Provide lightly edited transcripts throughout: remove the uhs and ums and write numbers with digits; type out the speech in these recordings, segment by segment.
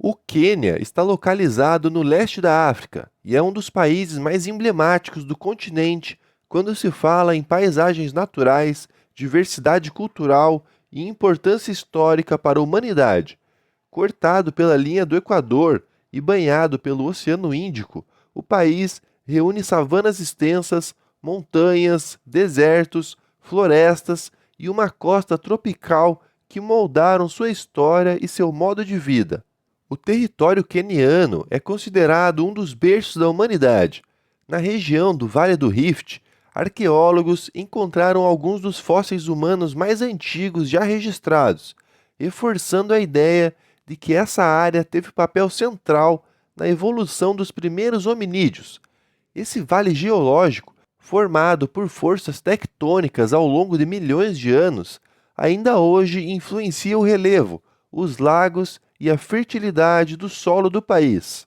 O Quênia está localizado no leste da África e é um dos países mais emblemáticos do continente quando se fala em paisagens naturais, diversidade cultural e importância histórica para a humanidade. Cortado pela linha do Equador e banhado pelo Oceano Índico, o país reúne savanas extensas, montanhas, desertos, florestas e uma costa tropical que moldaram sua história e seu modo de vida. O território queniano é considerado um dos berços da humanidade. Na região do Vale do Rift, arqueólogos encontraram alguns dos fósseis humanos mais antigos já registrados, reforçando a ideia de que essa área teve papel central na evolução dos primeiros hominídeos. Esse vale geológico, formado por forças tectônicas ao longo de milhões de anos, ainda hoje influencia o relevo, os lagos e a fertilidade do solo do país.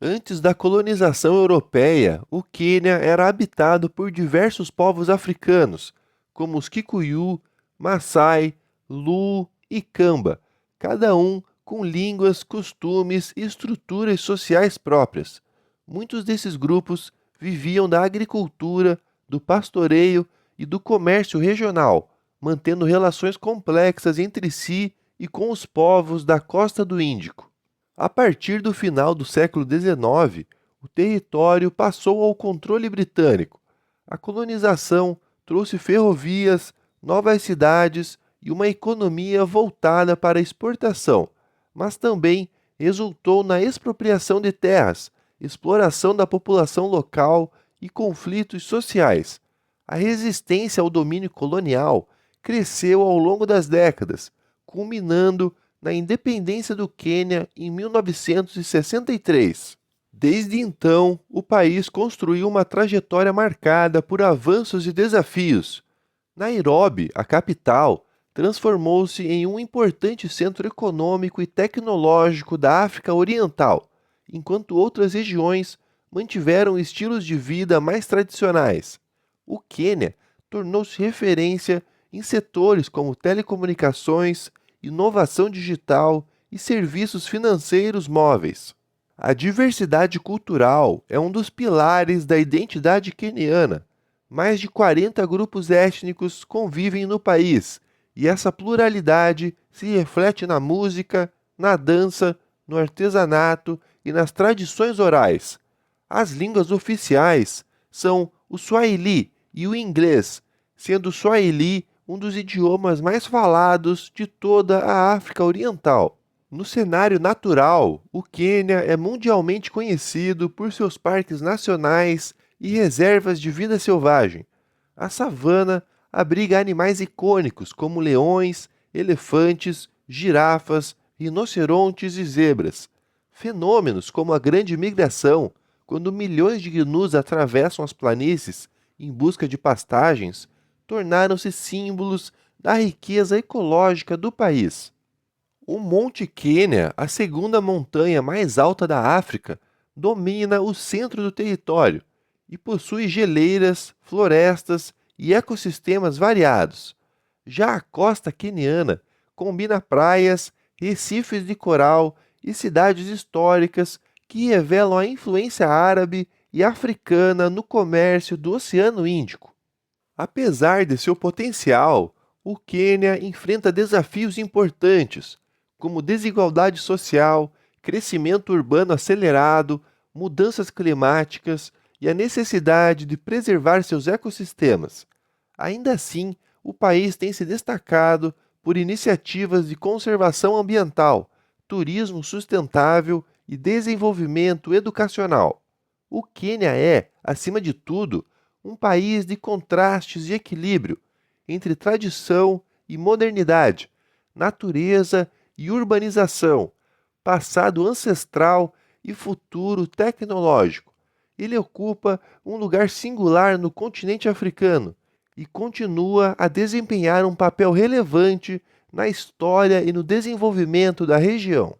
Antes da colonização europeia, o Quênia era habitado por diversos povos africanos, como os Kikuyu, Maasai, Lu e Kamba, cada um com línguas, costumes e estruturas sociais próprias. Muitos desses grupos viviam da agricultura, do pastoreio e do comércio regional, mantendo relações complexas entre si e com os povos da costa do Índico. A partir do final do século XIX, o território passou ao controle britânico. A colonização trouxe ferrovias, novas cidades e uma economia voltada para a exportação, mas também resultou na expropriação de terras, exploração da população local e conflitos sociais. A resistência ao domínio colonial cresceu ao longo das décadas, culminando na independência do Quênia em 1963. Desde então, o país construiu uma trajetória marcada por avanços e desafios. Nairobi, a capital, transformou-se em um importante centro econômico e tecnológico da África Oriental, enquanto outras regiões mantiveram estilos de vida mais tradicionais. O Quênia tornou-se referência em setores como telecomunicações, inovação digital e serviços financeiros móveis. A diversidade cultural é um dos pilares da identidade queniana. Mais de 40 grupos étnicos convivem no país, e essa pluralidade se reflete na música, na dança, no artesanato e nas tradições orais. As línguas oficiais são o Swahili e o inglês, sendo o Swahili um dos idiomas mais falados de toda a África Oriental. No cenário natural, o Quênia é mundialmente conhecido por seus parques nacionais e reservas de vida selvagem. A savana abriga animais icônicos como leões, elefantes, girafas, rinocerontes e zebras. Fenômenos como a grande migração, quando milhões de gnus atravessam as planícies em busca de pastagens, tornaram-se símbolos da riqueza ecológica do país. O Monte Quênia, a segunda montanha mais alta da África, domina o centro do território e possui geleiras, florestas e ecossistemas variados. Já a costa queniana combina praias, recifes de coral e cidades históricas que revelam a influência árabe e africana no comércio do Oceano Índico. Apesar de seu potencial, o Quênia enfrenta desafios importantes, como desigualdade social, crescimento urbano acelerado, mudanças climáticas e a necessidade de preservar seus ecossistemas. Ainda assim, o país tem se destacado por iniciativas de conservação ambiental, turismo sustentável e desenvolvimento educacional. O Quênia é, acima de tudo, um país de contrastes e equilíbrio entre tradição e modernidade, natureza e urbanização, passado ancestral e futuro tecnológico. Ele ocupa um lugar singular no continente africano e continua a desempenhar um papel relevante na história e no desenvolvimento da região.